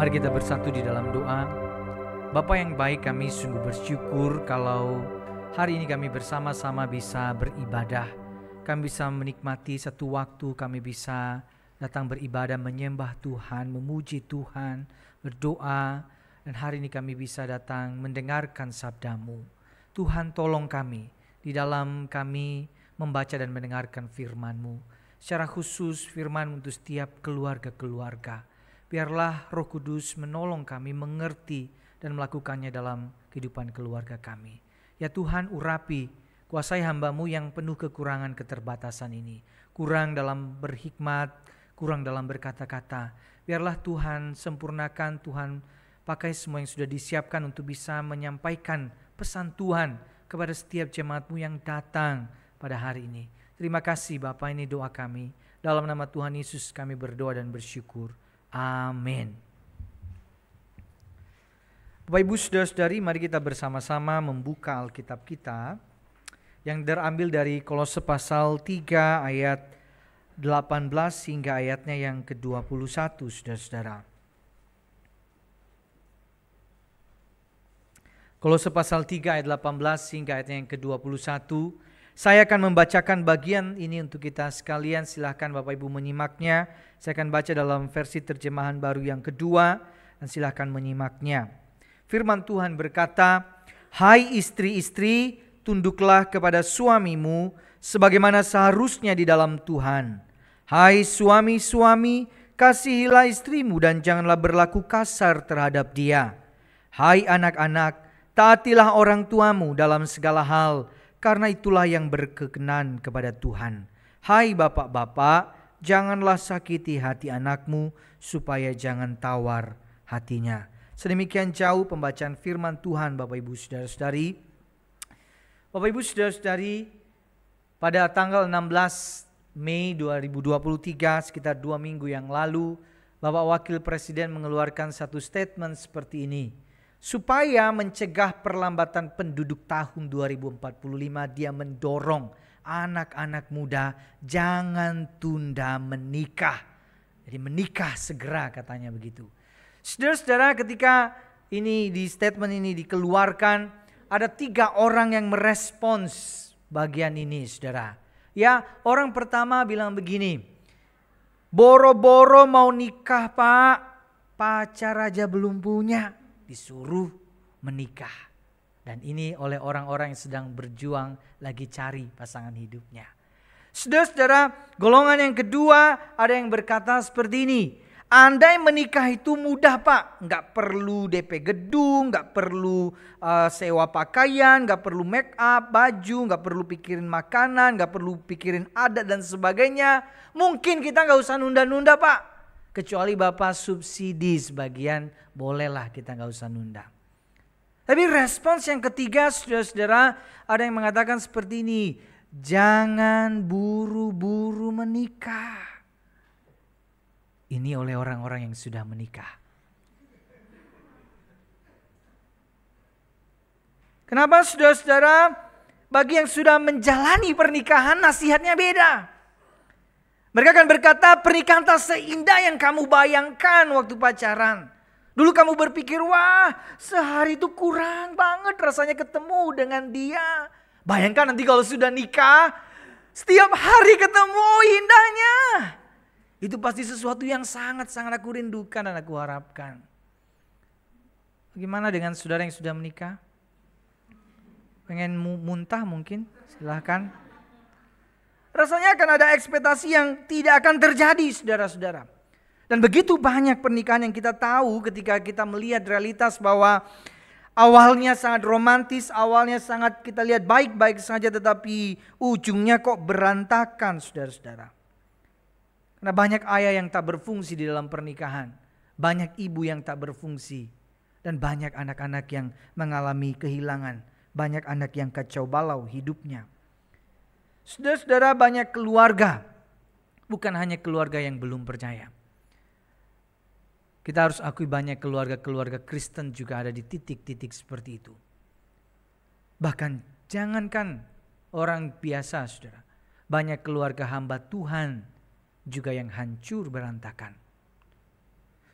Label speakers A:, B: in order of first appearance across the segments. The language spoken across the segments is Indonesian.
A: Mari kita bersatu di dalam doa. Bapa yang baik, kami sungguh bersyukur kalau hari ini kami bersama-sama bisa beribadah. Kami bisa menikmati satu waktu, kami bisa datang beribadah, menyembah Tuhan, memuji Tuhan, berdoa. Dan hari ini kami bisa datang mendengarkan sabda-Mu. Tuhan, tolong kami di dalam kami membaca dan mendengarkan firman-Mu. Secara khusus firman untuk setiap keluarga-keluarga. Biarlah Roh Kudus menolong kami mengerti dan melakukannya dalam kehidupan keluarga kami. Ya Tuhan, urapi, kuasai hamba-Mu yang penuh kekurangan keterbatasan ini. Kurang dalam berhikmat, kurang dalam berkata-kata. Biarlah Tuhan sempurnakan, Tuhan pakai semua yang sudah disiapkan untuk bisa menyampaikan pesan Tuhan kepada setiap jemaat-Mu yang datang pada hari ini. Terima kasih Bapa, ini doa kami. Dalam nama Tuhan Yesus kami berdoa dan bersyukur. Amin. Bapak Ibu Saudara-saudari, mari kita bersama-sama membuka Alkitab kita yang terambil dari Kolose pasal 3 ayat 18 hingga ayatnya yang ke-21, Saudara-saudara. Kolose pasal 3 ayat 18 hingga ayatnya yang ke-21. Saya akan membacakan bagian ini untuk kita sekalian. Silahkan Bapak Ibu menyimaknya. Saya akan baca dalam versi terjemahan baru yang kedua dan silahkan menyimaknya. Firman Tuhan berkata, "Hai istri-istri, tunduklah kepada suamimu sebagaimana seharusnya di dalam Tuhan. Hai suami-suami, kasihilah istrimu dan janganlah berlaku kasar terhadap dia. Hai anak-anak, taatilah orang tuamu dalam segala hal, karena itulah yang berkenan kepada Tuhan. Hai bapak-bapak, janganlah sakiti hati anakmu, supaya jangan tawar hatinya." Sedemikian jauh pembacaan firman Tuhan Bapak Ibu Saudara-saudari. Bapak Ibu Saudara-saudari, pada tanggal 16 Mei 2023, sekitar 2 minggu yang lalu, Bapak Wakil Presiden mengeluarkan satu statement seperti ini. Supaya mencegah perlambatan penduduk tahun 2045, dia mendorong anak-anak muda jangan tunda menikah. Jadi menikah segera, katanya begitu. Saudara-saudara, ketika ini di statement ini dikeluarkan, ada 3 orang yang merespons bagian ini, saudara. Ya, orang pertama bilang begini, "Boro-boro mau nikah Pak, pacar aja belum punya, disuruh menikah." Dan ini oleh orang-orang yang sedang berjuang lagi cari pasangan hidupnya. Saudara-saudara, golongan yang kedua ada yang berkata seperti ini, andai menikah itu mudah Pak, nggak perlu DP gedung, nggak perlu sewa pakaian, nggak perlu make up, baju, nggak perlu pikirin makanan, nggak perlu pikirin adat dan sebagainya. Mungkin kita nggak usah nunda-nunda Pak, kecuali Bapak subsidi sebagian, bolehlah kita nggak usah nunda. Tapi respons yang ketiga, saudara-saudara, ada yang mengatakan seperti ini, jangan buru-buru menikah. Ini oleh orang-orang yang sudah menikah. Kenapa saudara-saudara? Bagi yang sudah menjalani pernikahan nasihatnya beda. Mereka akan berkata pernikahan tak seindah yang kamu bayangkan waktu pacaran. Dulu kamu berpikir wah sehari itu kurang banget rasanya ketemu dengan dia. Bayangkan nanti kalau sudah nikah setiap hari ketemu indahnya. Itu pasti sesuatu yang sangat-sangat aku rindukan dan aku harapkan. Bagaimana dengan saudara yang sudah menikah? Pengen muntah mungkin? Silahkan. Rasanya akan ada ekspektasi yang tidak akan terjadi saudara-saudara. Dan begitu banyak pernikahan yang kita tahu ketika kita melihat realitas bahwa awalnya sangat romantis, awalnya sangat kita lihat baik-baik saja tetapi ujungnya kok berantakan saudara-saudara. Karena banyak ayah yang tak berfungsi di dalam pernikahan. Banyak ibu yang tak berfungsi. Dan banyak anak-anak yang mengalami kehilangan. Banyak anak yang kacau balau hidupnya. Saudara-saudara, banyak keluarga. Bukan hanya keluarga yang belum percaya. Kita harus akui banyak keluarga-keluarga Kristen juga ada di titik-titik seperti itu. Bahkan jangankan orang biasa saudara. Banyak keluarga hamba Tuhan juga yang hancur berantakan.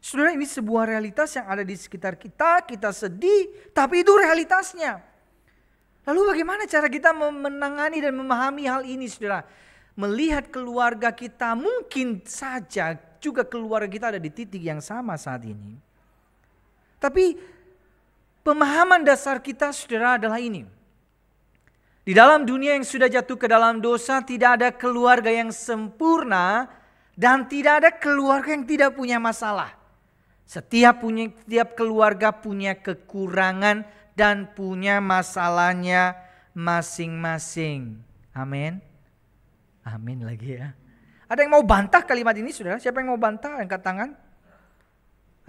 A: Saudara, ini sebuah realitas yang ada di sekitar kita, kita sedih, tapi itu realitasnya. Lalu bagaimana cara kita menangani dan memahami hal ini, saudara? Melihat keluarga kita, mungkin saja juga keluarga kita ada di titik yang sama saat ini. Tapi pemahaman dasar kita, saudara, adalah ini. Di dalam dunia yang sudah jatuh ke dalam dosa, tidak ada keluarga yang sempurna dan tidak ada keluarga yang tidak punya masalah. Setiap keluarga punya kekurangan dan punya masalahnya masing-masing. Amin. Amin lagi ya. Ada yang mau bantah kalimat ini, saudara? Siapa yang mau bantah? Angkat tangan.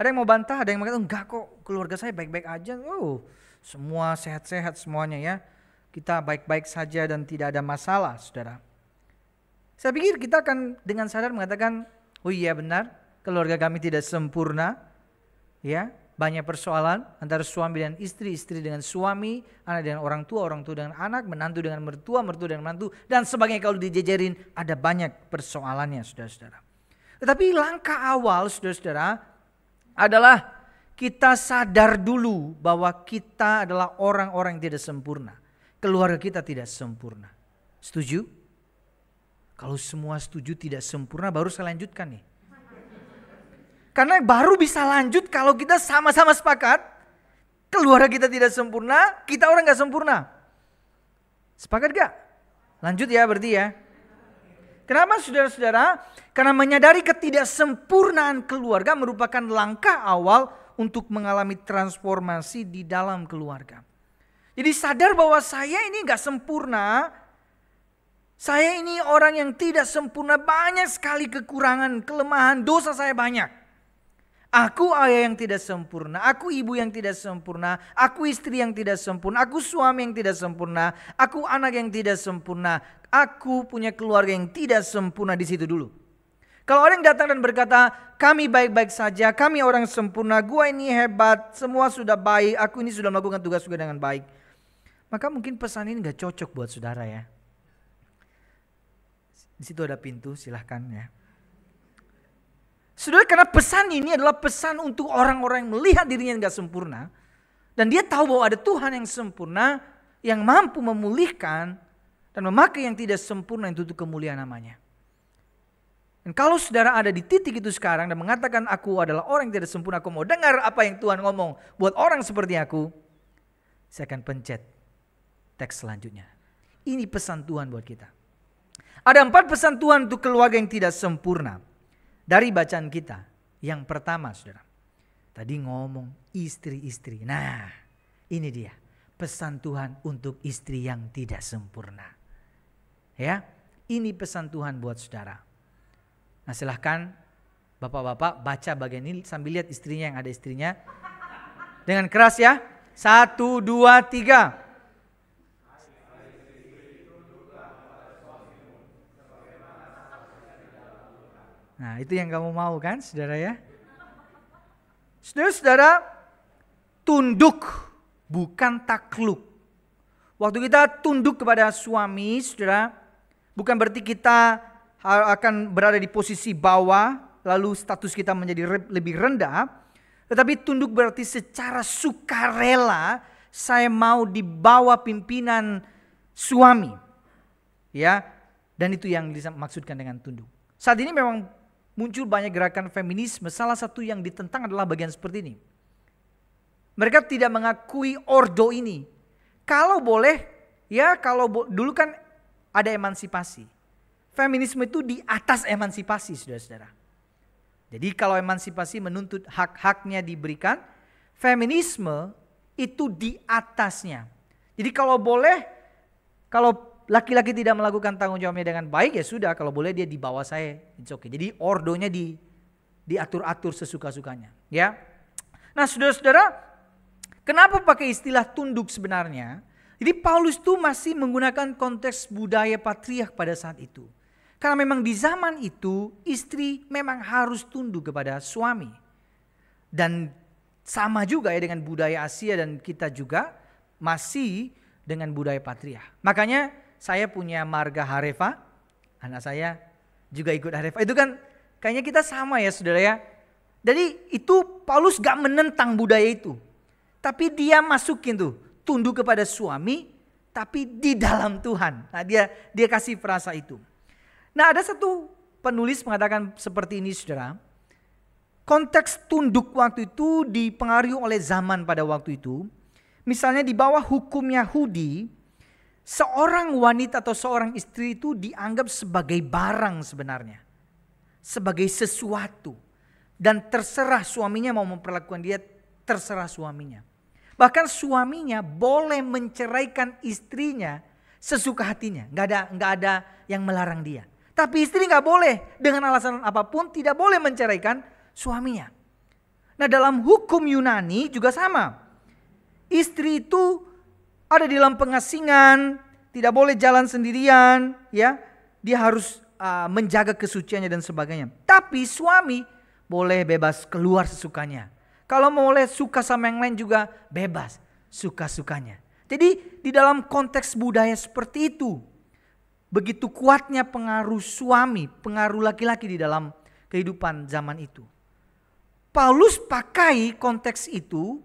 A: Ada yang mau bantah? Ada yang mengatakan, enggak kok, keluarga saya baik-baik aja. Semua sehat-sehat semuanya ya. Kita baik-baik saja dan tidak ada masalah, saudara. Saya pikir kita akan dengan sadar mengatakan, oh iya benar, keluarga kami tidak sempurna. Ya, banyak persoalan antara suami dan istri, istri dengan suami, anak dengan orang tua dengan anak, menantu dengan mertua dengan menantu, dan sebagainya. Kalau dijejerin ada banyak persoalannya, saudara-saudara. Tetapi langkah awal, saudara-saudara, adalah kita sadar dulu bahwa kita adalah orang-orang yang tidak sempurna. Keluarga kita tidak sempurna. Setuju? Kalau semua setuju tidak sempurna, baru saya lanjutkan nih. Karena baru bisa lanjut kalau kita sama-sama sepakat. Keluarga kita tidak sempurna, kita orang gak sempurna. Sepakat gak? Lanjut ya berarti ya. Kenapa saudara-saudara? Karena menyadari ketidaksempurnaan keluarga merupakan langkah awal untuk mengalami transformasi di dalam keluarga. Jadi sadar bahwa saya ini gak sempurna. Saya ini orang yang tidak sempurna, banyak sekali kekurangan, kelemahan, dosa saya banyak. Aku ayah yang tidak sempurna, aku ibu yang tidak sempurna, aku istri yang tidak sempurna, aku suami yang tidak sempurna, aku anak yang tidak sempurna, aku punya keluarga yang tidak sempurna. Di situ dulu. Kalau orang datang dan berkata, kami baik-baik saja, kami orang sempurna, gua ini hebat, semua sudah baik, aku ini sudah melakukan tugas juga dengan baik. Maka mungkin pesan ini gak cocok buat saudara ya. Di situ ada pintu, silahkan ya. Saudara, karena pesan ini adalah pesan untuk orang-orang yang melihat dirinya yang gak sempurna. Dan dia tahu bahwa ada Tuhan yang sempurna, yang mampu memulihkan dan memakai yang tidak sempurna untuk kemuliaan namanya. Dan kalau saudara ada di titik itu sekarang dan mengatakan aku adalah orang yang tidak sempurna, aku mau dengar apa yang Tuhan ngomong buat orang seperti aku, saya akan pencet teks selanjutnya. Ini pesan Tuhan buat kita. Ada 4 pesan Tuhan untuk keluarga yang tidak sempurna. Dari bacaan kita, yang pertama saudara, tadi ngomong istri-istri. Nah ini dia pesan Tuhan untuk istri yang tidak sempurna. Ya, ini pesan Tuhan buat saudara. Nah silahkan bapak-bapak baca bagian ini sambil lihat istrinya yang ada istrinya. Dengan keras ya, 1, 2, 3. Nah itu yang kamu mau kan saudara ya. Saudara-saudara, tunduk bukan takluk. Waktu kita tunduk kepada suami, saudara, bukan berarti kita akan berada di posisi bawah, lalu status kita menjadi lebih rendah. Tetapi tunduk berarti secara sukarela saya mau di bawah pimpinan suami. Ya, dan itu yang dimaksudkan dengan tunduk. Saat ini memang muncul banyak gerakan feminisme, salah satu yang ditentang adalah bagian seperti ini. Mereka tidak mengakui ordo ini. Kalau boleh, ya dulu kan ada emansipasi. Feminisme itu di atas emansipasi, saudara-saudara. Jadi kalau emansipasi menuntut hak-haknya diberikan, feminisme itu di atasnya. Jadi kalau boleh, kalau laki-laki tidak melakukan tanggung jawabnya dengan baik, ya sudah, kalau boleh dia di bawah saya. It's okay. Jadi ordonya diatur-atur sesuka-sukanya. Ya. Nah saudara-saudara, kenapa pakai istilah tunduk sebenarnya? Jadi Paulus itu masih menggunakan konteks budaya patriark pada saat itu. Karena memang di zaman itu istri memang harus tunduk kepada suami. Dan sama juga ya dengan budaya Asia dan kita juga masih dengan budaya patriark. Makanya saya punya marga Harefa, anak saya juga ikut Harefa. Itu kan kayaknya kita sama ya saudara ya. Jadi itu Paulus gak menentang budaya itu. Tapi dia masukin tuh, tunduk kepada suami tapi di dalam Tuhan. Nah dia kasih frasa itu. Nah ada satu penulis mengatakan seperti ini saudara. Konteks tunduk waktu itu dipengaruhi oleh zaman pada waktu itu. Misalnya di bawah hukum Yahudi, seorang wanita atau seorang istri itu dianggap sebagai barang sebenarnya. Sebagai sesuatu. Dan terserah suaminya mau memperlakukan dia, terserah suaminya. Bahkan suaminya boleh menceraikan istrinya sesuka hatinya. Nggak ada yang melarang dia. Tapi istri nggak boleh dengan alasan apapun tidak boleh menceraikan suaminya. Nah dalam hukum Yunani juga sama. Istri itu ada di dalam pengasingan, tidak boleh jalan sendirian, ya. Dia harus menjaga kesuciannya dan sebagainya. Tapi suami boleh bebas keluar sesukanya. Kalau boleh suka sama yang lain juga bebas suka-sukanya. Jadi di dalam konteks budaya seperti itu, begitu kuatnya pengaruh suami, pengaruh laki-laki di dalam kehidupan zaman itu. Paulus pakai konteks itu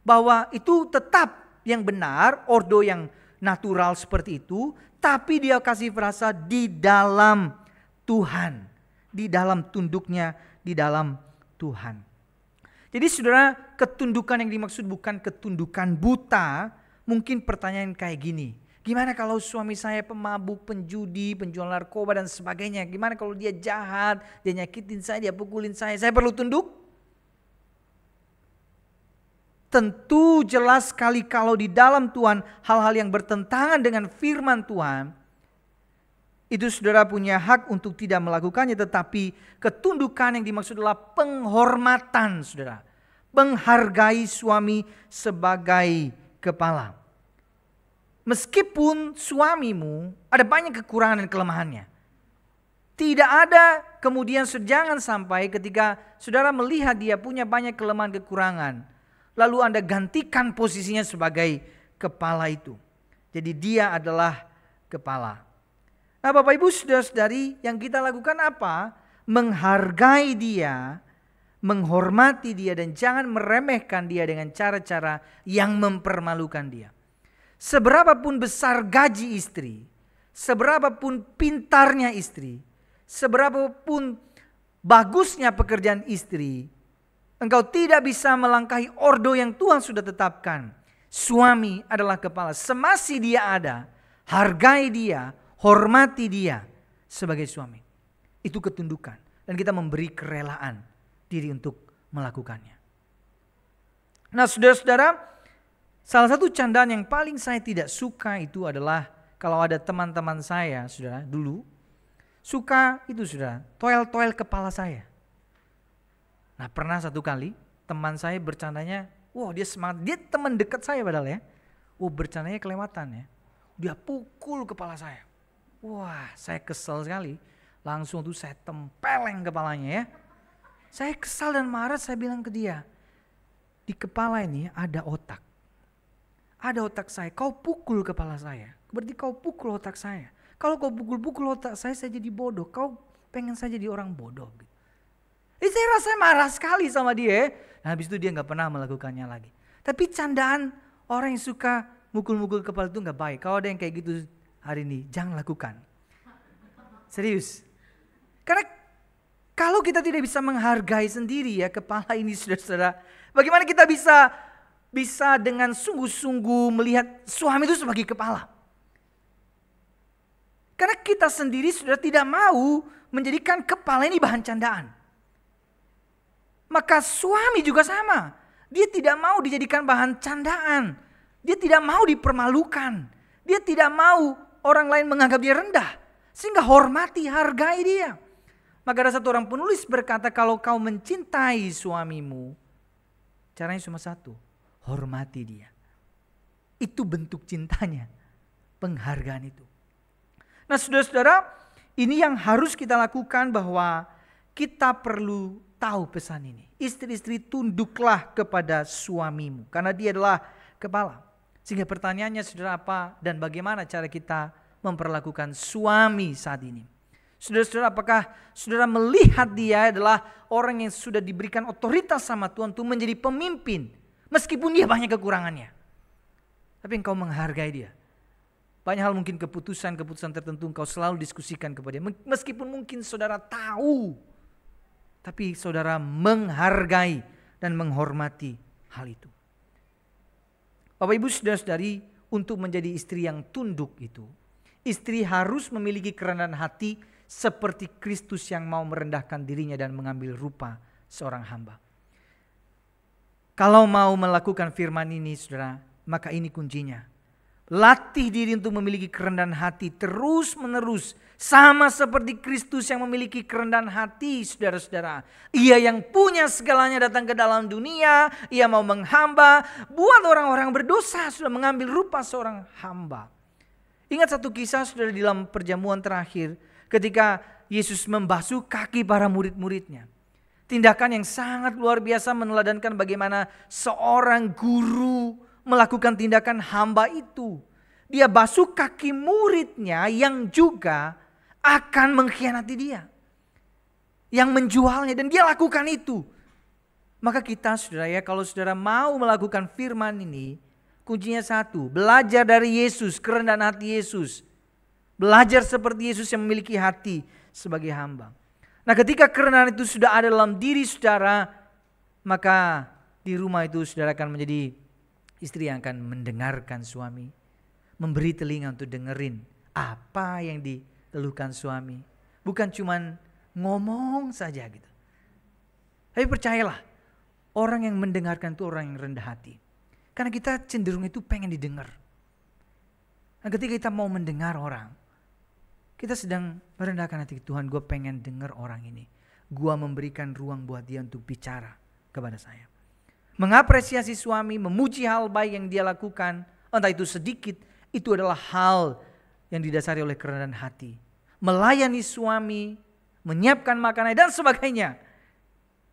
A: bahwa itu tetap yang benar, ordo yang natural seperti itu, tapi dia kasih frasa di dalam Tuhan, di dalam tunduknya di dalam Tuhan. Jadi saudara, ketundukan yang dimaksud bukan ketundukan buta. Mungkin pertanyaan kayak gini, gimana kalau suami saya pemabuk, penjudi, penjual narkoba dan sebagainya? Gimana kalau dia jahat, dia nyakitin saya, dia pukulin saya perlu tunduk? Tentu jelas sekali kalau di dalam Tuhan hal-hal yang bertentangan dengan firman Tuhan, itu saudara punya hak untuk tidak melakukannya. Tetapi ketundukan yang dimaksud adalah penghormatan saudara. Menghargai suami sebagai kepala. Meskipun suamimu ada banyak kekurangan dan kelemahannya. Tidak ada kemudian jangan sampai ketika saudara melihat dia punya banyak kelemahan kekurangan. Lalu Anda gantikan posisinya sebagai kepala itu. Jadi dia adalah kepala. Nah Bapak Ibu saudara-saudari, yang kita lakukan apa? Menghargai dia, menghormati dia dan jangan meremehkan dia dengan cara-cara yang mempermalukan dia. Seberapapun besar gaji istri, seberapapun pintarnya istri, seberapapun bagusnya pekerjaan istri, engkau tidak bisa melangkahi ordo yang Tuhan sudah tetapkan. Suami adalah kepala. Semasih dia ada, hargai dia, hormati dia sebagai suami. Itu ketundukan. Dan kita memberi kerelaan diri untuk melakukannya. Nah saudara-saudara, salah satu candaan yang paling saya tidak suka itu adalah kalau ada teman-teman saya, saudara, dulu suka itu saudara, toel-toel kepala saya. Nah pernah satu kali teman saya bercandanya, wah dia semangat, dia teman dekat saya padahal ya. Wah bercandanya kelewatan ya. Dia pukul kepala saya. Wah saya kesel sekali. Langsung tuh saya tempeleng kepalanya ya. Saya kesal dan marah, saya bilang ke dia. Di kepala ini ada otak. Ada otak saya, kau pukul kepala saya. Berarti kau pukul otak saya. Kalau kau pukul-pukul otak saya jadi bodoh. Kau pengen saya jadi orang bodoh. Saya rasa marah sekali sama dia. Nah habis itu dia gak pernah melakukannya lagi. Tapi candaan orang yang suka mukul-mukul kepala itu gak baik. Kalau ada yang kayak gitu hari ini, jangan lakukan. Serius. Karena kalau kita tidak bisa menghargai sendiri ya kepala ini saudara-saudara. Bagaimana kita bisa dengan sungguh-sungguh melihat suami itu sebagai kepala. Karena kita sendiri sudah tidak mau menjadikan kepala ini bahan candaan. Maka suami juga sama. Dia tidak mau dijadikan bahan candaan. Dia tidak mau dipermalukan. Dia tidak mau orang lain menganggap dia rendah. Sehingga hormati, hargai dia. Maka ada satu orang penulis berkata, kalau kau mencintai suamimu, caranya cuma satu, hormati dia. Itu bentuk cintanya, penghargaan itu. Nah saudara-saudara, ini yang harus kita lakukan bahwa kita perlu tahu pesan ini. Istri-istri tunduklah kepada suamimu, karena dia adalah kepala. Sehingga pertanyaannya saudara apa dan bagaimana cara kita memperlakukan suami saat ini. Saudara-saudara, apakah saudara melihat dia adalah orang yang sudah diberikan otoritas sama Tuhan untuk menjadi pemimpin, meskipun dia banyak kekurangannya, tapi engkau menghargai dia. Banyak hal mungkin keputusan tertentu engkau selalu diskusikan kepada dia, meskipun mungkin saudara tahu, tapi saudara menghargai dan menghormati hal itu. Bapak Ibu saudara-saudari, untuk menjadi istri yang tunduk itu, istri harus memiliki kerendahan hati seperti Kristus yang mau merendahkan dirinya dan mengambil rupa seorang hamba. Kalau mau melakukan firman ini saudara, maka ini kuncinya. Latih diri untuk memiliki kerendahan hati terus menerus. Sama seperti Kristus yang memiliki kerendahan hati, saudara-saudara. Ia yang punya segalanya datang ke dalam dunia. Ia mau menghamba. Buat orang-orang berdosa sudah mengambil rupa seorang hamba. Ingat satu kisah saudara di dalam perjamuan terakhir. Ketika Yesus membasuh kaki para murid-muridnya. Tindakan yang sangat luar biasa meneladankan bagaimana seorang guru melakukan tindakan hamba itu. Dia basuh kaki muridnya yang juga akan mengkhianati dia, yang menjualnya, dan dia lakukan itu. Maka kita saudara ya, kalau saudara mau melakukan firman ini, kuncinya satu, belajar dari Yesus, kerendahan hati Yesus. Belajar seperti Yesus yang memiliki hati sebagai hamba. Nah, ketika kerendahan itu sudah ada dalam diri saudara, maka di rumah itu saudara akan menjadi istri yang akan mendengarkan suami, memberi telinga untuk dengerin apa yang dikeluhkan suami. Bukan cuman ngomong saja gitu. Tapi percayalah, orang yang mendengarkan itu orang yang rendah hati. Karena kita cenderung itu pengen didengar. Dan ketika kita mau mendengar orang, kita sedang merendahkan hati. Tuhan, gue pengen dengar orang ini. Gue memberikan ruang buat dia untuk bicara kepada saya. Mengapresiasi suami, memuji hal baik yang dia lakukan, entah itu sedikit, itu adalah hal yang didasari oleh kerendahan hati. Melayani suami, menyiapkan makanan dan sebagainya.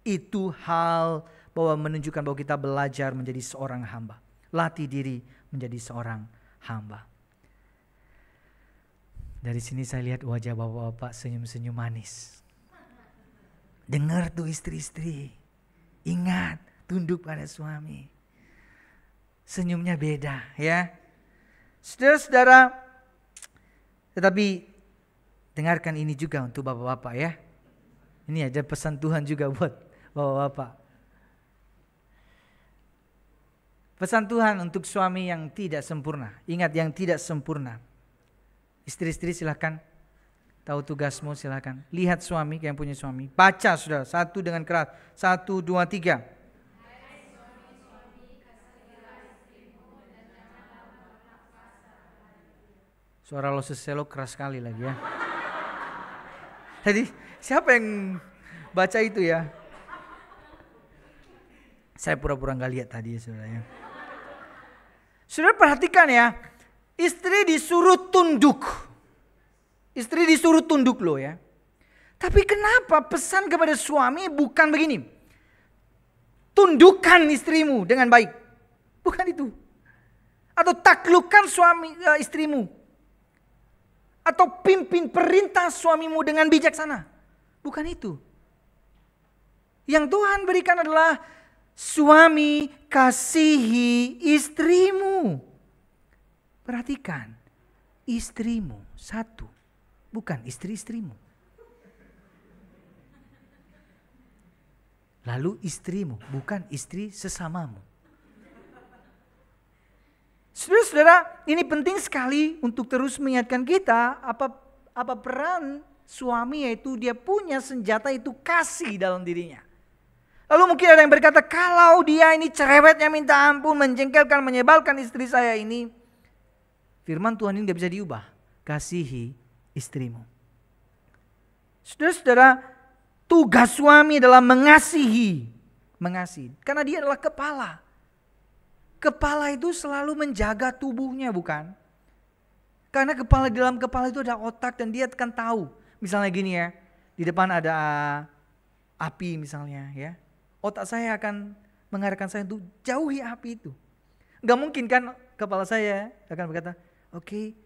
A: Itu hal bahwa menunjukkan bahwa kita belajar menjadi seorang hamba. Latih diri menjadi seorang hamba. Dari sini saya lihat wajah bapak-bapak senyum-senyum manis. Dengar tuh istri-istri. Ingat, tunduk pada suami. Senyumnya beda ya. Saudara-saudara, tetapi dengarkan ini juga untuk bapak-bapak ya. Ini aja pesan Tuhan juga buat bapak-bapak. Pesan Tuhan untuk suami yang tidak sempurna. Ingat, yang tidak sempurna. Istri-istri silakan. Tahu tugasmu silakan. Lihat suami yang punya suami. Baca saudara, satu dengan keras. 1, 2, 3. Suara lo seselo keras sekali lagi ya. Jadi siapa yang baca itu ya? Saya pura-pura gak lihat tadi ya saudara ya. Saudara perhatikan ya. Istri disuruh tunduk. Istri disuruh tunduk loh ya. Tapi kenapa pesan kepada suami bukan begini? Tundukkan istrimu dengan baik. Bukan itu. Atau taklukkan istrimu. Atau pimpin perintah suamimu dengan bijaksana. Bukan itu. Yang Tuhan berikan adalah suami kasihi istrimu. Perhatikan, istrimu satu, bukan istri-istrimu. Lalu istrimu, bukan istri sesamamu. Saudara-saudara, ini penting sekali untuk terus mengingatkan kita apa peran suami, yaitu dia punya senjata itu kasih dalam dirinya. Lalu mungkin ada yang berkata, kalau dia ini cerewetnya minta ampun, menjengkelkan, menyebalkan istri saya ini. Firman Tuhan ini gak bisa diubah. Kasihi istrimu. Saudara-saudara, tugas suami adalah mengasihi. Mengasihi. Karena dia adalah kepala. Kepala itu selalu menjaga tubuhnya, bukan? Karena di dalam kepala itu ada otak dan dia akan tahu. Misalnya gini ya, di depan ada api misalnya ya. Otak saya akan mengarahkan saya untuk jauhi api itu. Gak mungkin kan kepala saya akan berkata, oke,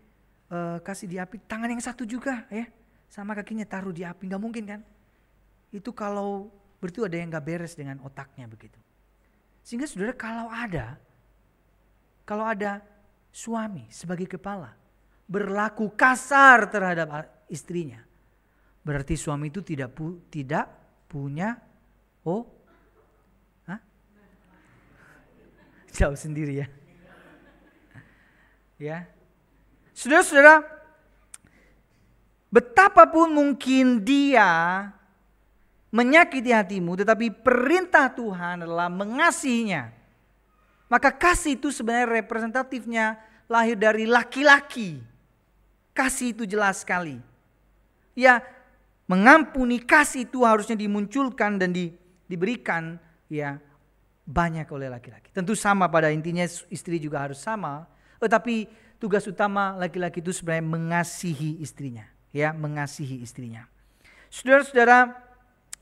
A: kasih di api tangan yang satu juga ya. sama kakinya taruh di api, nggak mungkin kan? Itu kalau berarti ada yang nggak beres dengan otaknya begitu. Sehingga saudara kalau ada suami sebagai kepala berlaku kasar terhadap istrinya, berarti suami itu tidak punya jauh sendiri ya. Ya, saudara-saudara, betapapun mungkin dia menyakiti hatimu, tetapi perintah Tuhan adalah mengasihinya. Maka kasih itu sebenarnya representatifnya lahir dari laki-laki. Kasih itu jelas sekali. Ya, mengampuni, kasih itu harusnya dimunculkan dan diberikan ya banyak oleh laki-laki. Tentu sama pada intinya istri juga harus sama. Tetapi tugas utama laki-laki itu sebenarnya mengasihi istrinya. Ya, mengasihi istrinya. Saudara-saudara,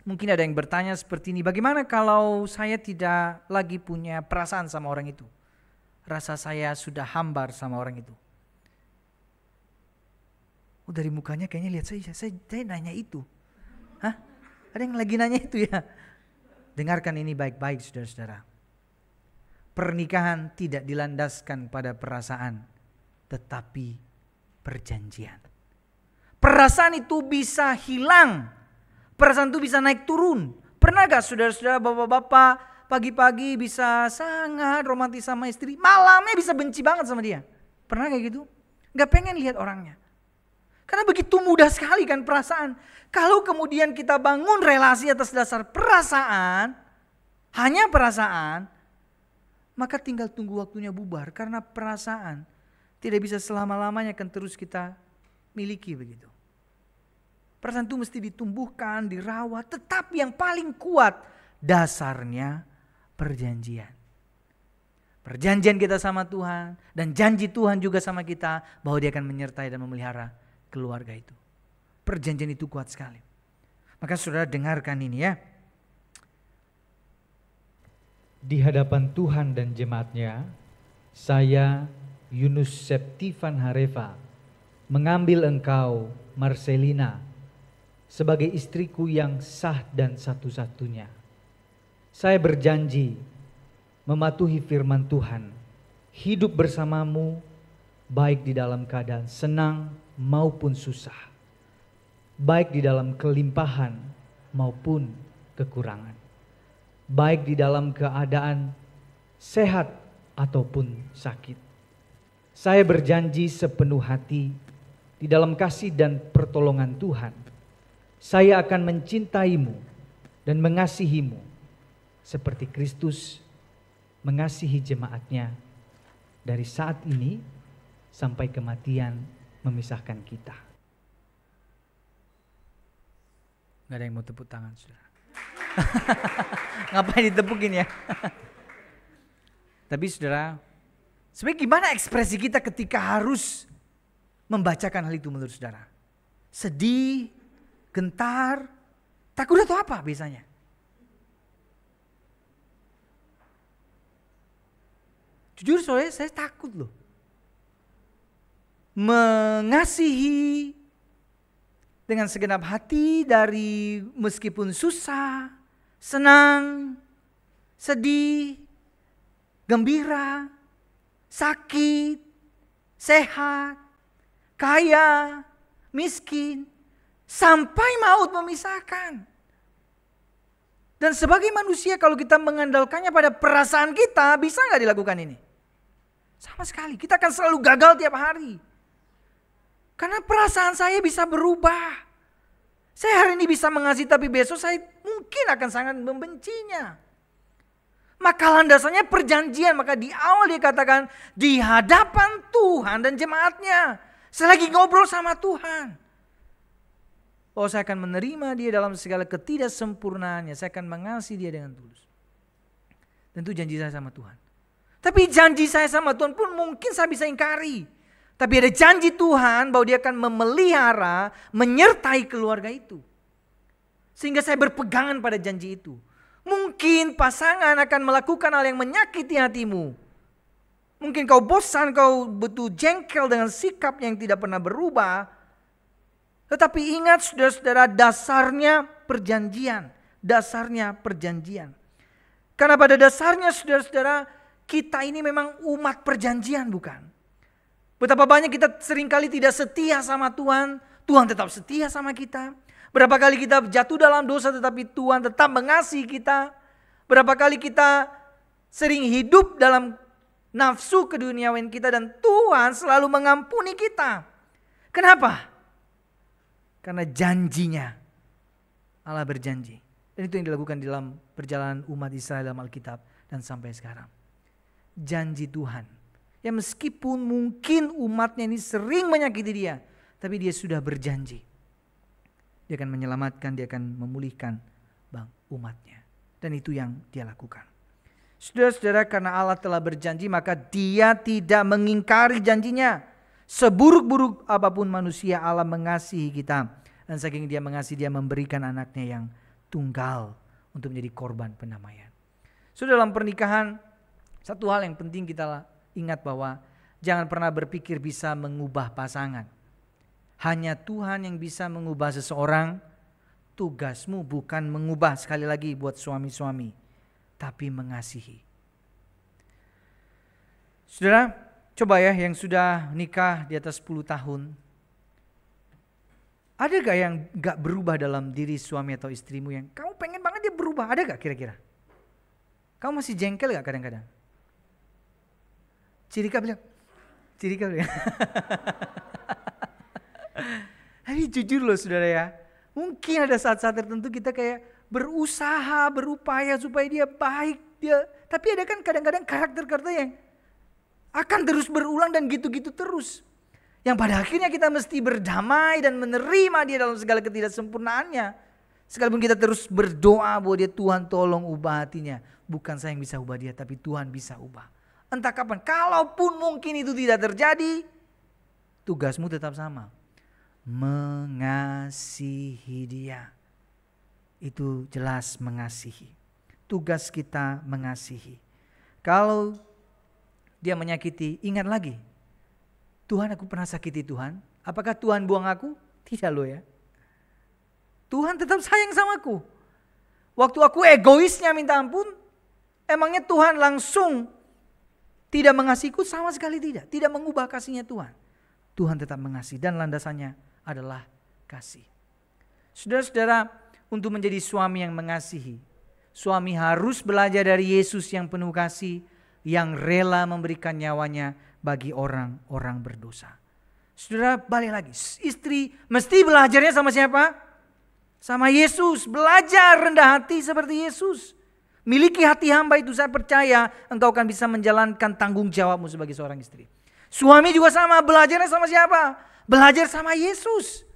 A: mungkin ada yang bertanya seperti ini, bagaimana kalau saya tidak lagi punya perasaan sama orang itu? Rasa saya sudah hambar sama orang itu. Dari mukanya kayaknya lihat saya nanya itu. Hah? Ada yang lagi nanya itu ya? Dengarkan ini baik-baik saudara-saudara. Pernikahan tidak dilandaskan pada perasaan, tetapi perjanjian. Perasaan itu bisa hilang. Perasaan itu bisa naik turun. Pernah gak saudara-saudara, bapak-bapak pagi-pagi bisa sangat romantis sama istri, malamnya bisa benci banget sama dia? Pernah kayak gitu? Gak pengen lihat orangnya. Karena begitu mudah sekali kan perasaan. Kalau kemudian kita bangun relasi atas dasar perasaan, hanya perasaan, maka tinggal tunggu waktunya bubar. Karena perasaan tidak bisa selama-lamanya akan terus kita miliki begitu. Perasaan itu mesti ditumbuhkan, dirawat, tetapi yang paling kuat dasarnya perjanjian. Perjanjian kita sama Tuhan dan janji Tuhan juga sama kita bahwa Dia akan menyertai dan memelihara keluarga itu. Perjanjian itu kuat sekali. Maka saudara dengarkan ini ya. Di hadapan Tuhan dan jemaat-Nya, saya Yunus Septifan Hareva mengambil engkau Marcelina sebagai istriku yang sah dan satu-satunya. Saya berjanji mematuhi firman Tuhan, hidup bersamamu baik di dalam keadaan senang maupun susah, baik di dalam kelimpahan maupun kekurangan, baik di dalam keadaan sehat ataupun sakit. Saya berjanji sepenuh hati di dalam kasih dan pertolongan Tuhan, saya akan mencintaimu dan mengasihimu seperti Kristus mengasihi jemaat-Nya dari saat ini sampai kematian memisahkan kita. Gak ada yang mau tepuk tangan saudara. Ngapain ditepukin ya? Tapi saudara, sebenarnya gimana ekspresi kita ketika harus membacakan hal itu menurut saudara? Sedih, gentar, takut atau apa biasanya? Jujur saya takut loh. Mengasihi dengan segenap hati dari meskipun susah, senang, sedih, gembira, sakit, sehat, kaya, miskin, sampai maut memisahkan. Dan sebagai manusia kalau kita mengandalkannya pada perasaan kita, bisa gak dilakukan ini? Sama sekali, kita akan selalu gagal tiap hari. Karena perasaan saya bisa berubah. Saya hari ini bisa mengasihi tapi besok saya mungkin akan sangat membencinya. Maka landasannya perjanjian. Maka di awal dia katakan di hadapan Tuhan dan jemaat-Nya. Saya lagi ngobrol sama Tuhan. Oh, saya akan menerima dia dalam segala ketidaksempurnaannya. Saya akan mengasihi dia dengan tulus. Tentu janji saya sama Tuhan. Tapi janji saya sama Tuhan pun mungkin saya bisa ingkari. Tapi ada janji Tuhan bahwa Dia akan memelihara, menyertai keluarga itu. Sehingga saya berpegangan pada janji itu. Mungkin pasangan akan melakukan hal yang menyakiti hatimu. Mungkin kau bosan, kau betul jengkel dengan sikap yang tidak pernah berubah. Tetapi ingat saudara-saudara, dasarnya perjanjian. Dasarnya perjanjian. Karena pada dasarnya saudara-saudara, kita ini memang umat perjanjian, bukan? Betapa banyak kita seringkali tidak setia sama Tuhan, Tuhan tetap setia sama kita. Berapa kali kita jatuh dalam dosa tetapi Tuhan tetap mengasihi kita. Berapa kali kita sering hidup dalam nafsu keduniawian kita dan Tuhan selalu mengampuni kita. Kenapa? Karena janjinya, Allah berjanji. Dan itu yang dilakukan dalam perjalanan umat Israel dalam Alkitab dan sampai sekarang. Janji Tuhan. Ya meskipun mungkin umatnya ini sering menyakiti dia, tapi dia sudah berjanji. Dia akan menyelamatkan, dia akan memulihkan umatnya. Dan itu yang dia lakukan. Saudara-saudara, karena Allah telah berjanji, maka dia tidak mengingkari janjinya. Seburuk-buruk apapun manusia, Allah mengasihi kita. Dan saking dia mengasihi, dia memberikan anaknya yang tunggal untuk menjadi korban pendamaian. Saudara, dalam pernikahan, satu hal yang penting kita ingat bahwa jangan pernah berpikir bisa mengubah pasangan. Hanya Tuhan yang bisa mengubah seseorang. Tugasmu bukan mengubah, sekali lagi buat suami-suami, tapi mengasihi. Saudara, coba ya yang sudah nikah di atas 10 tahun. Ada gak yang gak berubah dalam diri suami atau istrimu yang kamu pengen banget dia berubah? Ada gak kira-kira? Kamu masih jengkel gak kadang-kadang? Cirika bilang. Tapi jujur loh saudara ya. Mungkin ada saat-saat tertentu kita kayak berusaha, berupaya supaya dia baik. Tapi ada kan kadang-kadang karakter-karakter yang akan terus berulang dan gitu-gitu terus. Yang pada akhirnya kita mesti berdamai dan menerima dia dalam segala ketidaksempurnaannya. Sekalipun kita terus berdoa bahwa dia Tuhan tolong ubah hatinya. Bukan saya yang bisa ubah dia, tapi Tuhan bisa ubah. Entah kapan, kalaupun mungkin itu tidak terjadi, tugasmu tetap sama. Mengasihi dia. Itu jelas mengasihi. Tugas kita mengasihi. Kalau dia menyakiti, ingat lagi. Tuhan, aku pernah sakiti Tuhan. Apakah Tuhan buang aku? Tidak loh ya. Tuhan tetap sayang sama aku. Waktu aku egoisnya minta ampun, emangnya Tuhan langsung tidak mengasihiku? Sama sekali tidak. Tidak mengubah kasihnya Tuhan. Tuhan tetap mengasihi dan landasannya adalah kasih. Saudara-saudara, untuk menjadi suami yang mengasihi, suami harus belajar dari Yesus yang penuh kasih, yang rela memberikan nyawanya bagi orang-orang berdosa. Saudara, balik lagi. Istri mesti belajarnya sama siapa? Sama Yesus. Belajar rendah hati seperti Yesus. Miliki hati hamba itu, saya percaya engkau akan bisa menjalankan tanggung jawabmu sebagai seorang istri. Suami juga sama, belajarnya sama siapa? Belajar sama Yesus.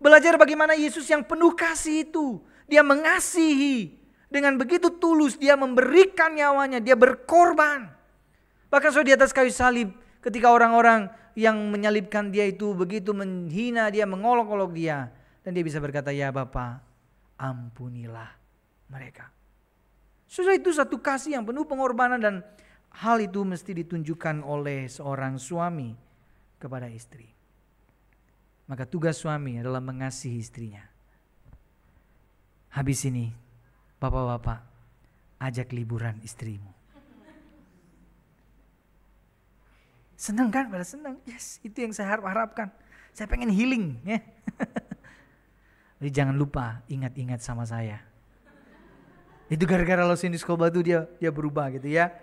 A: Belajar bagaimana Yesus yang penuh kasih itu. Dia mengasihi. Dengan begitu tulus dia memberikan nyawanya, dia berkorban. Bahkan di atas kayu salib ketika orang-orang yang menyalibkan dia itu begitu menghina dia, mengolok-olok dia. Dan dia bisa berkata, ya Bapa, ampunilah mereka. Sudah itu satu kasih yang penuh pengorbanan dan hal itu mesti ditunjukkan oleh seorang suami kepada istri. Maka tugas suami adalah mengasihi istrinya. Habis ini, bapak-bapak, ajak liburan istrimu. Senang kan? Pada senang. Yes, itu yang saya harapkan. Saya pengen healing. Ya. Jadi jangan lupa ingat-ingat sama saya. Itu gara-gara Los Angeles Koba itu dia berubah gitu ya.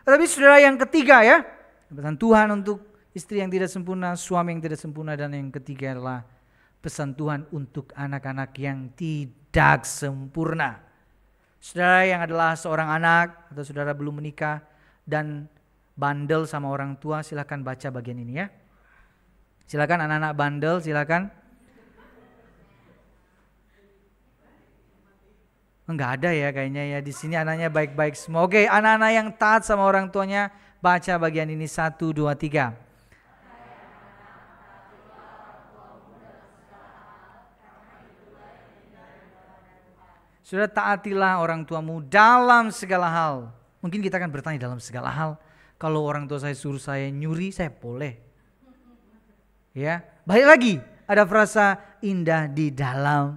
A: Tapi saudara yang ketiga ya, pesan Tuhan untuk istri yang tidak sempurna, suami yang tidak sempurna, dan yang ketiga adalah pesan Tuhan untuk anak-anak yang tidak sempurna. Saudara yang adalah seorang anak atau saudara belum menikah dan bandel sama orang tua, silakan baca bagian ini ya. Silakan anak-anak bandel, silakan. Enggak ada ya kayaknya ya, di sini anaknya baik-baik semua. Oke, anak-anak yang taat sama orang tuanya baca bagian ini 1, 2, 3. Sudah taatilah orang tuamu dalam segala hal. Mungkin kita akan bertanya dalam segala hal. Kalau orang tua saya suruh saya nyuri, saya boleh. Ya, balik lagi ada frasa indah di dalam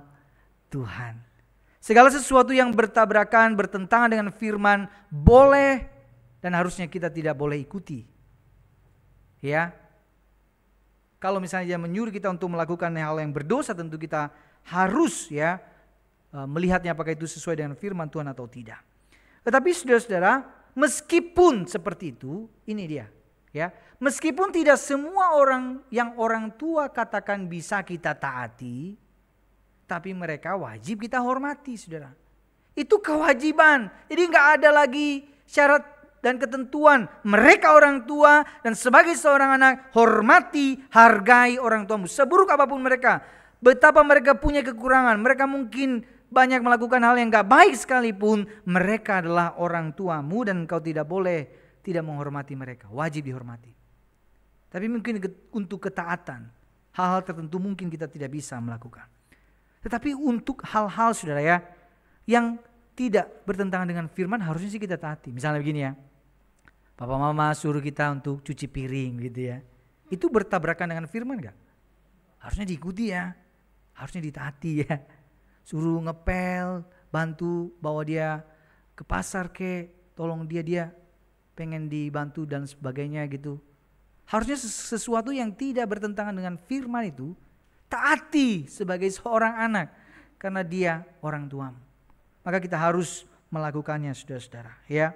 A: Tuhan. Segala sesuatu yang bertabrakan, bertentangan dengan firman boleh dan harusnya kita tidak boleh ikuti. Ya. Kalau misalnya dia menyuruh kita untuk melakukan hal yang berdosa, tentu kita harus ya melihatnya apakah itu sesuai dengan firman Tuhan atau tidak. Tetapi saudara-saudara, meskipun seperti itu, ini dia. Ya, meskipun tidak semua orang yang orang tua katakan bisa kita taati, tapi mereka wajib kita hormati, saudara. Itu kewajiban. Jadi nggak ada lagi syarat dan ketentuan. Mereka orang tua dan sebagai seorang anak, hormati, hargai orang tuamu. Seburuk apapun mereka, betapa mereka punya kekurangan, mereka mungkin banyak melakukan hal yang gak baik sekalipun, mereka adalah orang tuamu dan engkau tidak boleh tidak menghormati mereka. Wajib dihormati. Tapi mungkin untuk ketaatan, hal-hal tertentu mungkin kita tidak bisa melakukan. Tetapi untuk hal-hal saudara ya, yang tidak bertentangan dengan firman harusnya sih kita taati. Misalnya begini ya, papa mama suruh kita untuk cuci piring gitu ya. Itu bertabrakan dengan firman gak? Harusnya diikuti ya, harusnya ditaati ya. Suruh ngepel, bantu bawa dia ke pasar tolong dia pengen dibantu dan sebagainya gitu. Harusnya sesuatu yang tidak bertentangan dengan firman itu taati sebagai seorang anak karena dia orang tuamu. Maka kita harus melakukannya saudara-saudara ya.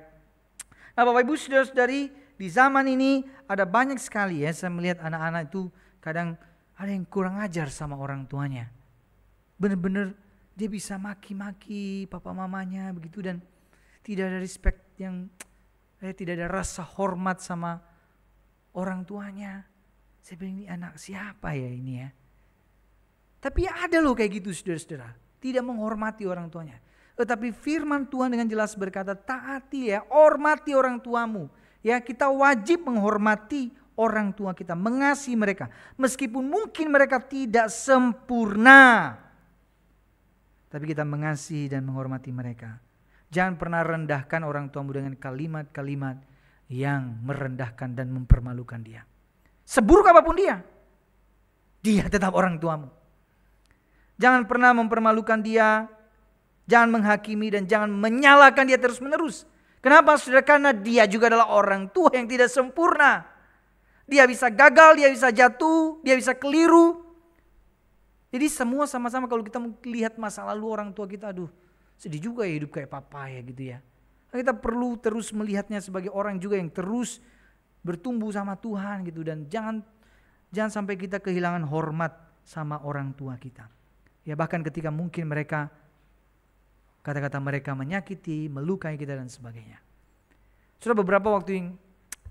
A: Nah Bapak Ibu saudara-saudari, di zaman ini ada banyak sekali ya saya melihat anak-anak itu kadang ada yang kurang ajar sama orang tuanya. Benar-benar dia bisa maki-maki papa mamanya begitu dan tidak ada respect yang tidak ada rasa hormat sama orang tuanya. Saya bilang ini anak siapa ya ini ya. Tapi ada loh kayak gitu saudara-saudara. Tidak menghormati orang tuanya. Tetapi firman Tuhan dengan jelas berkata taati ya, hormati orang tuamu. Ya kita wajib menghormati orang tua kita, mengasihi mereka. Meskipun mungkin mereka tidak sempurna. Tapi kita mengasihi dan menghormati mereka. Jangan pernah rendahkan orang tuamu dengan kalimat-kalimat yang merendahkan dan mempermalukan dia. Seburuk apapun dia tetap orang tuamu. Jangan pernah mempermalukan dia, jangan menghakimi dan jangan menyalahkan dia terus-menerus. Kenapa saudara? Karena dia juga adalah orang tua yang tidak sempurna. Dia bisa gagal, dia bisa jatuh, dia bisa keliru. Jadi semua sama-sama kalau kita lihat masa lalu orang tua kita, aduh sedih juga ya hidup kayak papa ya gitu ya. Kita perlu terus melihatnya sebagai orang juga yang terus bertumbuh sama Tuhan gitu. Dan jangan sampai kita kehilangan hormat sama orang tua kita. Ya bahkan ketika mungkin mereka, kata-kata mereka menyakiti, melukai kita dan sebagainya. Sudah beberapa waktu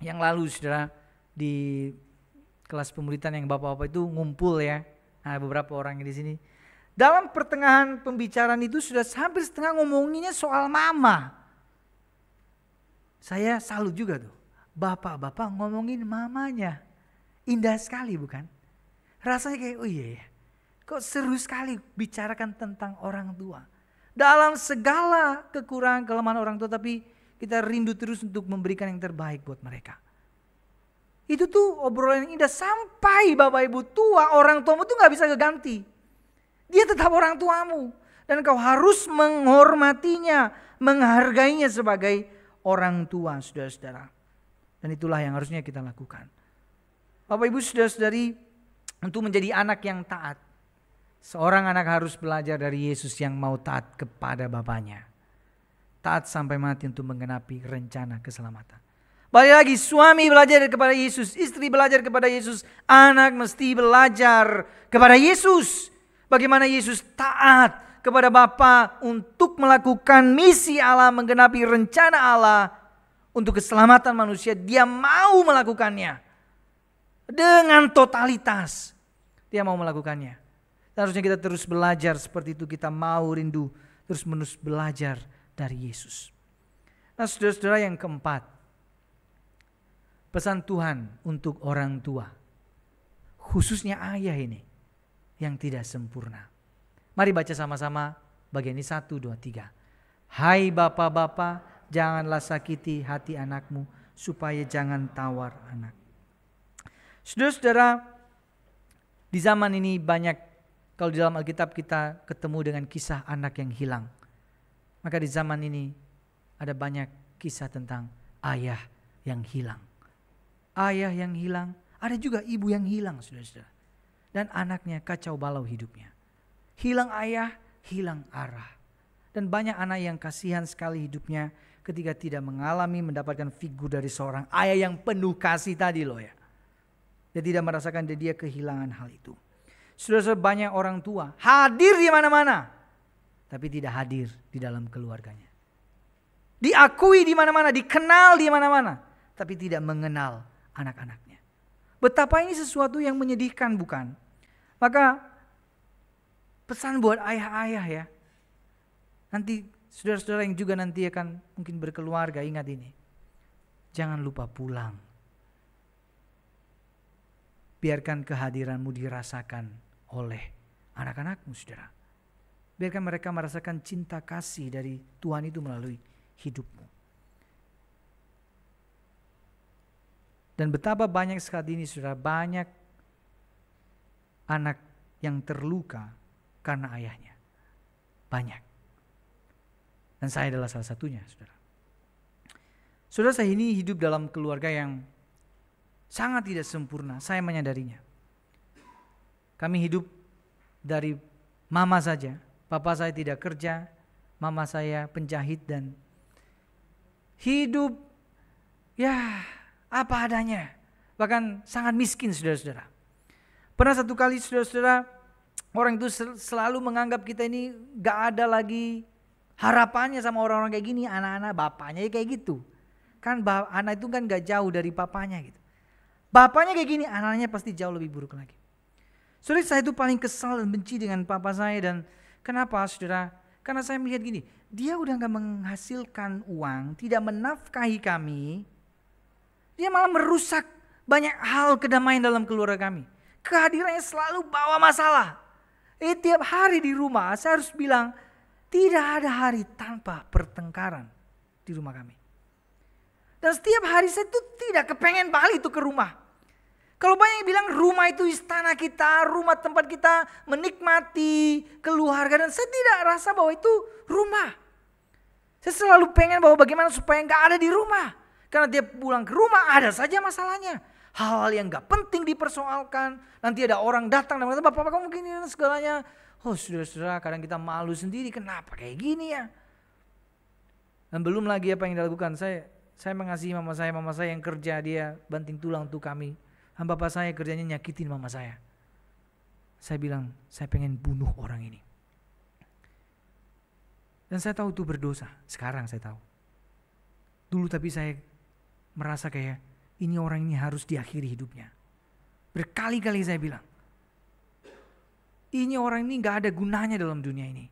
A: yang lalu saudara di kelas pemuritan yang bapak-bapak itu ngumpul ya. Nah, beberapa orang di sini. Dalam pertengahan pembicaraan itu sudah hampir setengah ngomonginnya soal mama. Saya salut juga tuh. Bapak-bapak ngomongin mamanya. Indah sekali bukan? Rasanya kayak oh iya ya. Kok seru sekali bicarakan tentang orang tua. Dalam segala kekurangan kelemahan orang tua, tapi kita rindu terus untuk memberikan yang terbaik buat mereka. Itu tuh obrolan yang indah sampai bapak ibu tua, orang tuamu tuh gak bisa keganti. Dia tetap orang tuamu. Dan kau harus menghormatinya, menghargainya sebagai orang tua saudara-saudara. Dan itulah yang harusnya kita lakukan. Bapak ibu saudara-saudari, untuk menjadi anak yang taat. Seorang anak harus belajar dari Yesus yang mau taat kepada bapaknya. Taat sampai mati untuk menggenapi rencana keselamatan. Balik lagi, suami belajar kepada Yesus, istri belajar kepada Yesus, anak mesti belajar kepada Yesus. Bagaimana Yesus taat kepada Bapa untuk melakukan misi Allah, menggenapi rencana Allah untuk keselamatan manusia. Dia mau melakukannya dengan totalitas. Dia mau melakukannya. Dan harusnya kita terus belajar seperti itu. Kita mau rindu terus menerus belajar dari Yesus. Nah saudara-saudara, yang keempat, pesan Tuhan untuk orang tua, khususnya ayah ini yang tidak sempurna. Mari baca sama-sama bagian ini 1, 2, 3. Hai bapak-bapak, janganlah sakiti hati anakmu supaya jangan tawar anak. Saudara-saudara, di zaman ini banyak Kalau di dalam Alkitab kita ketemu dengan kisah anak yang hilang, maka di zaman ini ada banyak kisah tentang ayah yang hilang. Ayah yang hilang, ada juga ibu yang hilang, saudara-saudara. Dan anaknya kacau balau hidupnya. Hilang ayah, hilang arah. Dan banyak anak yang kasihan sekali hidupnya ketika tidak mengalami mendapatkan figur dari seorang ayah yang penuh kasih tadi loh ya. Dia tidak merasakan dia kehilangan hal itu. Saudara-saudara, banyak orang tua hadir di mana-mana, tapi tidak hadir di dalam keluarganya. Diakui di mana-mana, dikenal di mana-mana, tapi tidak mengenal anak-anaknya. Betapa ini sesuatu yang menyedihkan, bukan? Maka pesan buat ayah-ayah ya. Nanti saudara-saudara yang juga nanti akan mungkin berkeluarga, ingat ini. Jangan lupa pulang. Biarkan kehadiranmu dirasakan oleh anak-anakmu, saudara. Biarkan mereka merasakan cinta kasih dari Tuhan itu melalui hidupmu. Dan betapa banyak sekali ini, saudara, banyak anak yang terluka karena ayahnya. Banyak. Dan saya adalah salah satunya, saudara. Saudara, saya ini hidup dalam keluarga yang sangat tidak sempurna, saya menyadarinya. Kami hidup dari mama saja, papa saya tidak kerja, mama saya penjahit dan hidup ya apa adanya. Bahkan sangat miskin, saudara-saudara. Pernah satu kali, saudara-saudara, orang itu selalu menganggap kita ini gak ada lagi harapannya sama orang-orang kayak gini, anak-anak bapaknya kayak gitu. Kan anak itu kan gak jauh dari papanya gitu. Bapaknya kayak gini, anaknya pasti jauh lebih buruk lagi. Saudara, saya itu paling kesal dan benci dengan papa saya. Dan kenapa, saudara? Karena saya melihat gini, dia udah gak menghasilkan uang, tidak menafkahi kami. Dia malah merusak banyak hal kedamaian dalam keluarga kami. Kehadirannya selalu bawa masalah. Tiap hari di rumah saya harus bilang, tidak ada hari tanpa pertengkaran di rumah kami. Dan setiap hari saya tuh tidak kepengen balik itu ke rumah. Kalau banyak yang bilang rumah itu istana kita, rumah tempat kita menikmati keluarga. Dan saya tidak rasa bahwa itu rumah. Saya selalu pengen bahwa bagaimana supaya gak ada di rumah. Karena dia pulang ke rumah ada saja masalahnya. Hal-hal yang gak penting dipersoalkan. Nanti ada orang datang dan mengatakan, Bapak kamu begini dan segalanya. Oh saudara-saudara, kadang kita malu sendiri, kenapa kayak gini ya. Dan belum lagi apa yang dilakukan. Saya mengasihi mama saya yang kerja, dia banting tulang untuk kami. Dan bapak saya kerjanya nyakitin mama saya. Saya bilang, saya pengen bunuh orang ini. Dan saya tahu itu berdosa. Sekarang saya tahu. Dulu tapi saya merasa kayak ini orang ini harus diakhiri hidupnya. Berkali-kali saya bilang, ini orang ini gak ada gunanya dalam dunia ini.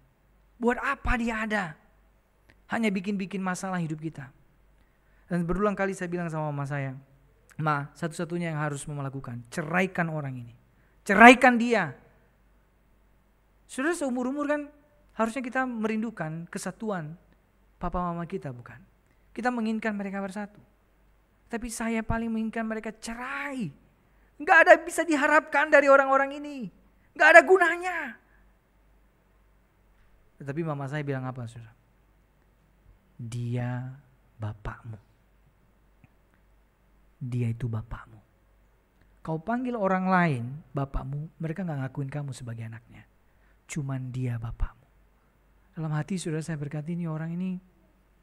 A: Buat apa dia ada? Hanya bikin-bikin masalah hidup kita. Dan berulang kali saya bilang sama mama saya, Ma, satu-satunya yang harus mama lakukan, ceraikan orang ini. Ceraikan dia. Sudah seumur-umur kan harusnya kita merindukan kesatuan papa mama kita, bukan? Kita menginginkan mereka bersatu. Tapi saya paling menginginkan mereka cerai. Gak ada bisa diharapkan dari orang-orang ini. Gak ada gunanya. Tetapi mama saya bilang apa, saudara? Dia bapakmu. Dia itu bapakmu. Kau panggil orang lain bapakmu, mereka gak ngakuin kamu sebagai anaknya. Cuman dia bapakmu. Dalam hati saudara saya berkata, ini orang ini,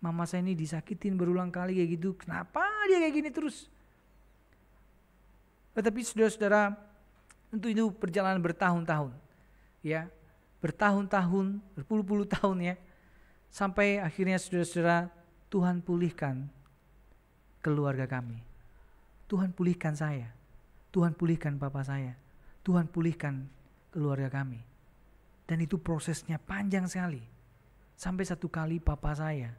A: mama saya ini disakitin berulang kali kayak gitu. Kenapa dia kayak gini terus? Tetapi saudara-saudara, tentu itu perjalanan bertahun-tahun. Ya, bertahun-tahun, berpuluh-puluh tahun ya. Sampai akhirnya saudara-saudara, Tuhan pulihkan keluarga kami. Tuhan pulihkan saya. Tuhan pulihkan papa saya. Tuhan pulihkan keluarga kami. Dan itu prosesnya panjang sekali. Sampai satu kali papa saya,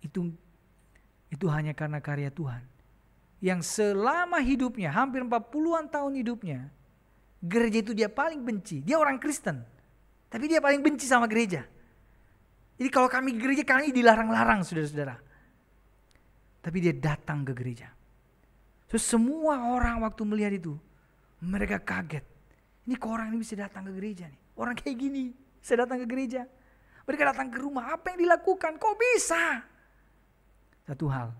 A: itu hanya karena karya Tuhan. Yang selama hidupnya, hampir 40-an tahun hidupnya, gereja itu dia paling benci. Dia orang Kristen, tapi dia paling benci sama gereja. Jadi kalau kami gereja, kami dilarang-larang saudara-saudara. Tapi dia datang ke gereja. So, semua orang waktu melihat itu, mereka kaget. Ini kok orang ini bisa datang ke gereja nih. Orang kayak gini, saya datang ke gereja. Mereka datang ke rumah, apa yang dilakukan? Kok bisa? Satu hal,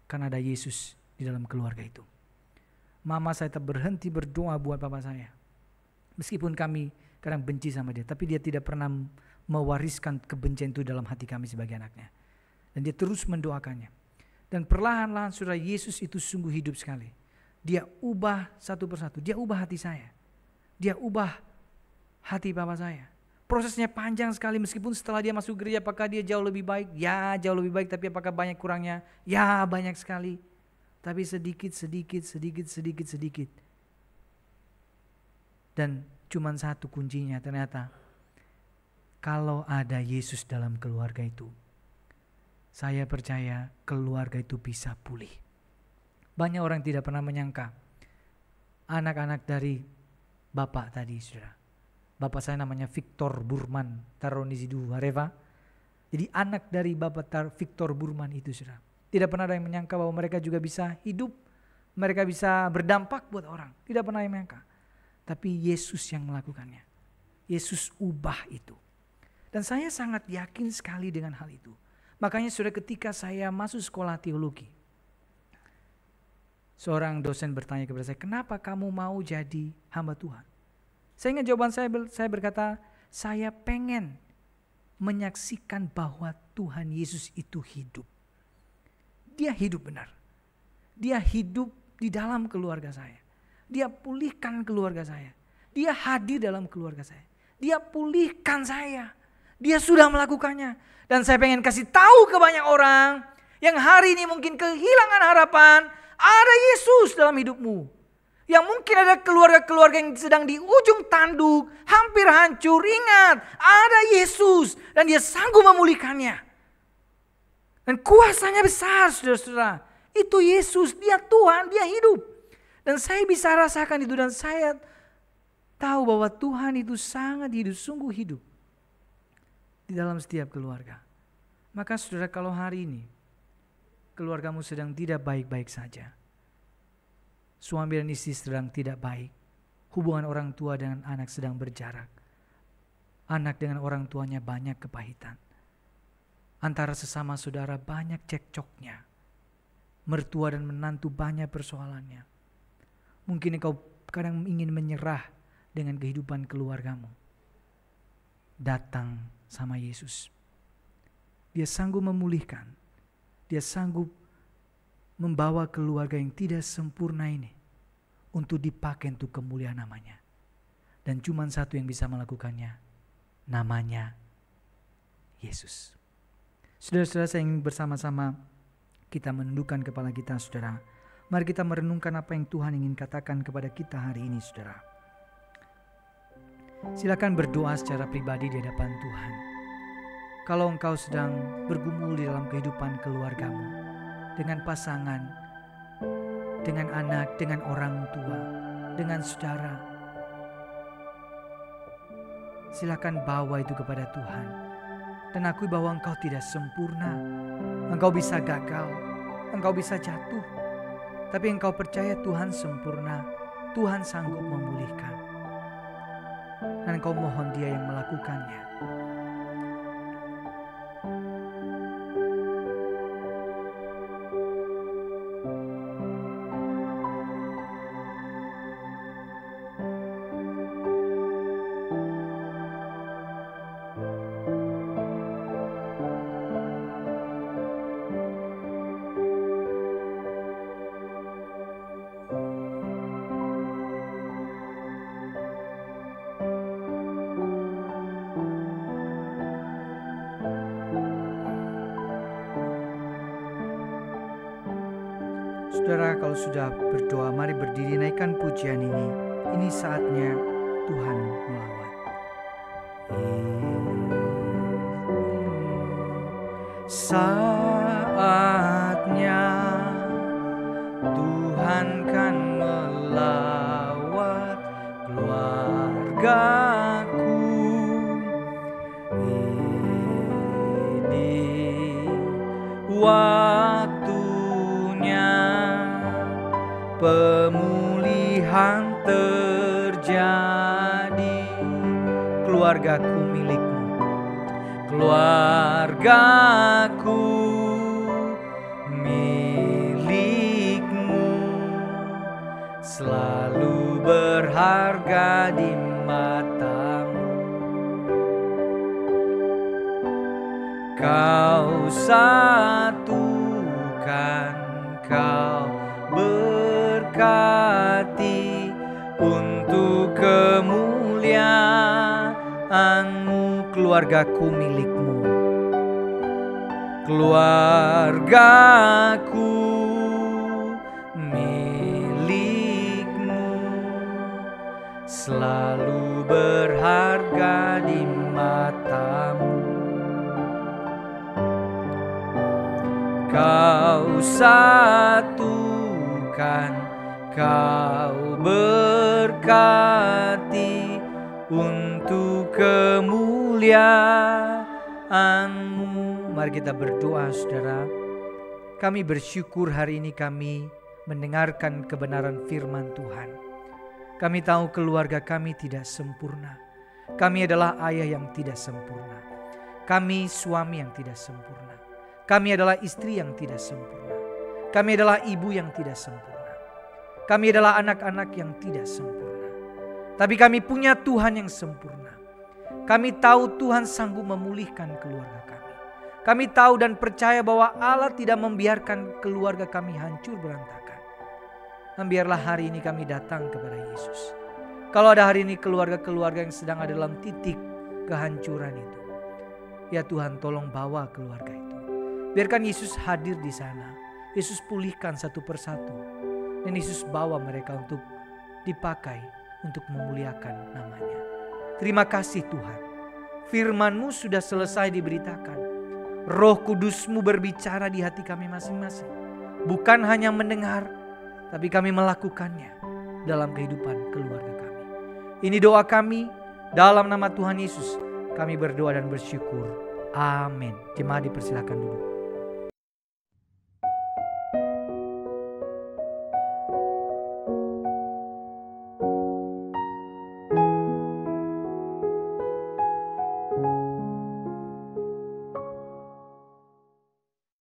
A: karena ada Yesus di dalam keluarga itu. Mama saya tak berhenti berdoa buat papa saya. Meskipun kami kadang benci sama dia, tapi dia tidak pernah mewariskan kebencian itu dalam hati kami sebagai anaknya. Dan dia terus mendoakannya. Dan perlahan-lahan saudara, Yesus itu sungguh hidup sekali. Dia ubah satu persatu, dia ubah hati saya. Dia ubah hati papa saya. Prosesnya panjang sekali, meskipun setelah dia masuk gereja apakah dia jauh lebih baik? Ya jauh lebih baik, tapi apakah banyak kurangnya? Ya banyak sekali. Tapi sedikit. Dan cuman satu kuncinya ternyata. Kalau ada Yesus dalam keluarga itu, saya percaya keluarga itu bisa pulih. Banyak orang tidak pernah menyangka anak-anak dari bapak tadi, saudara. Bapak saya namanya Victor Burman Taronizidu Hareva. Jadi anak dari bapak Victor Burman itu, saudara. Tidak pernah ada yang menyangka bahwa mereka juga bisa hidup. Mereka bisa berdampak buat orang. Tidak pernah yang menyangka. Tapi Yesus yang melakukannya. Yesus ubah itu. Dan saya sangat yakin sekali dengan hal itu. Makanya saudara, ketika saya masuk sekolah teologi, seorang dosen bertanya kepada saya, kenapa kamu mau jadi hamba Tuhan? Saya ingat jawaban saya berkata, saya pengen menyaksikan bahwa Tuhan Yesus itu hidup. Dia hidup benar. Dia hidup di dalam keluarga saya. Dia pulihkan keluarga saya. Dia hadir dalam keluarga saya. Dia pulihkan saya. Dia sudah melakukannya. Dan saya pengen kasih tahu ke banyak orang yang hari ini mungkin kehilangan harapan. Ada Yesus dalam hidupmu. Yang mungkin ada keluarga-keluarga yang sedang di ujung tanduk, hampir hancur. Ingat, ada Yesus dan dia sanggup memulihkannya. Dan kuasanya besar, saudara-saudara. Itu Yesus, dia Tuhan, dia hidup. Dan saya bisa rasakan itu dan saya tahu bahwa Tuhan itu sangat hidup, sungguh hidup. Di dalam setiap keluarga. Maka saudara, kalau hari ini keluargamu sedang tidak baik-baik saja, suami dan istri sedang tidak baik, hubungan orang tua dengan anak sedang berjarak, anak dengan orang tuanya banyak kepahitan, antara sesama saudara banyak cekcoknya, mertua dan menantu banyak persoalannya, mungkin engkau kadang ingin menyerah dengan kehidupan keluargamu. Datang sama Yesus. Dia sanggup memulihkan. Dia sanggup membawa keluarga yang tidak sempurna ini untuk dipakai untuk kemuliaan namanya. Dan cuma satu yang bisa melakukannya. Namanya Yesus. Saudara-saudara, saya ingin bersama-sama kita menundukkan kepala kita, saudara. Mari kita merenungkan apa yang Tuhan ingin katakan kepada kita hari ini, saudara. Silakan berdoa secara pribadi di hadapan Tuhan. Kalau engkau sedang bergumul di dalam kehidupan keluargamu, dengan pasangan, dengan anak, dengan orang tua, dengan saudara, silakan bawa itu kepada Tuhan. Dan akui bahwa engkau tidak sempurna. Engkau bisa gagal, engkau bisa jatuh. Tapi engkau percaya Tuhan sempurna, Tuhan sanggup memulihkan. Dan engkau mohon Dia yang melakukannya. Saudara, kalau sudah berdoa, mari berdiri, naikkan pujian ini. Ini saatnya Tuhan melawat. Saatnya Tuhan kan melawat keluargaku. Ini waktunya pemulihan terjadi. keluargaku milik-Mu. Keluargaku milik-Mu, selalu berharga di mata-Mu. Kau satukan, Kau berkati untuk kemuliaan-Mu. Keluargaku milik-Mu. Keluargaku milik-Mu, selalu berharga di mata-Mu. Kau satukan, Kau berkati untuk kemuliaan-Mu. Mari kita berdoa, saudara. Kami bersyukur hari ini kami mendengarkan kebenaran firman Tuhan. Kami tahu keluarga kami tidak sempurna. Kami adalah ayah yang tidak sempurna. Kami suami yang tidak sempurna. Kami adalah istri yang tidak sempurna. Kami adalah ibu yang tidak sempurna. Kami adalah anak-anak yang tidak sempurna. Tapi kami punya Tuhan yang sempurna. Kami tahu Tuhan sanggup memulihkan keluarga kami. Kami tahu dan percaya bahwa Allah tidak membiarkan keluarga kami hancur berantakan. Dan biarlah hari ini kami datang kepada Yesus. Kalau ada hari ini keluarga-keluarga yang sedang ada dalam titik kehancuran itu, ya Tuhan, tolong bawa keluarga itu. Biarkan Yesus hadir di sana. Yesus pulihkan satu persatu. Dan Yesus bawa mereka untuk dipakai untuk memuliakan namanya. Terima kasih Tuhan. Firman-Mu sudah selesai diberitakan. Roh Kudus-Mu berbicara di hati kami masing-masing. Bukan hanya mendengar, tapi kami melakukannya dalam kehidupan keluarga kami. Ini doa kami dalam nama Tuhan Yesus. Kami berdoa dan bersyukur. Amin. Jemaat dipersilakan dulu.